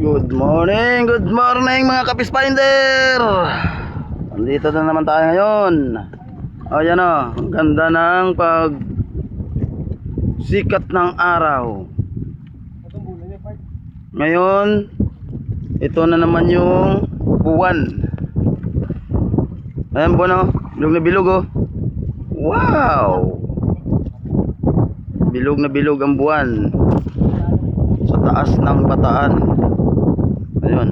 Good morning mga kapis finder. Nandito na naman tayo ngayon. Ayan o, ang ganda ng pag sikat ng araw. Ngayon, ito na naman yung buwan. Ayan buwan o, bilog na bilog o. Wow! Bilog na bilog ang buwan sa taas ng Bataan. Ayun.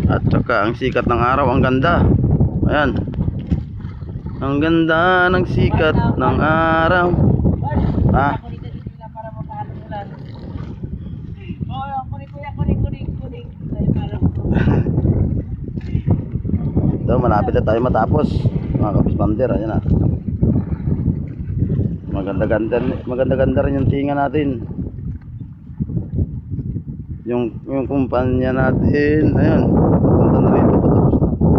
At saka ang sikat ng araw, ang ganda. Ayan. Ang ganda ng sikat ng araw. Ha? Ito, malapit na tayo matapos mga kapispander. Ayan na. Maganda-ganda rin yung tinga natin. Yung kumpanya natin, ayun, punta na rito,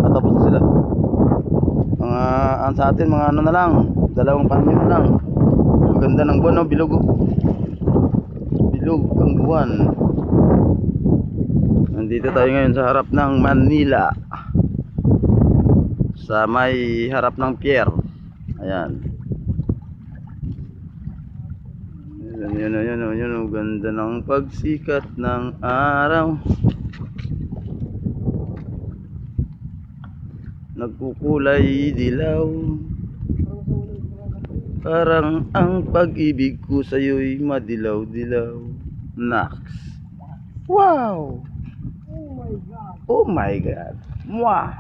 patapos na sila. Mga ang sa atin, mga ano na lang, 2 panyo na lang. Ang ganda ng buwan, no? Bilog ang buwan. Nandito tayo ngayon sa harap ng Manila, sa may harap ng pier. Ayan. Yun, ang ganda ng pagsikat ng araw. Nagkukulay dilaw, parang ang pag-ibig ko sa'yo'y madilaw-dilaw. Nax. Wow! Oh my God! Mwah!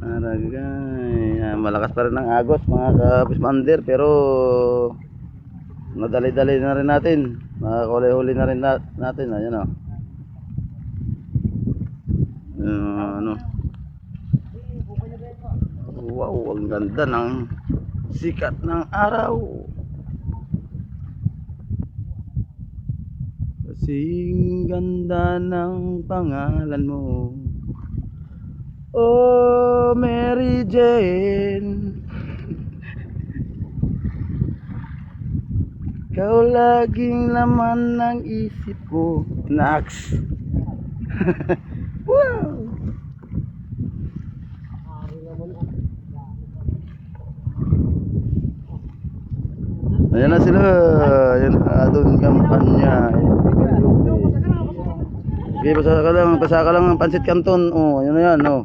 Aragay. Malakas pa rin ang agos mga kapismander, pero nadali-dali na rin natin, nakakuli-huli na rin natin. Ayan o. Ano. Wow, ang ganda ng sikat ng araw. Kasing ganda ng pangalan mo, oh Mary Jane. Ikaw laging laman ng isip ko. Nax. Wow. Ayan na sila. Ayan na doon kampanya. Okay, pasa ka lang ng pansit canton. Oh, yun na yan, oh.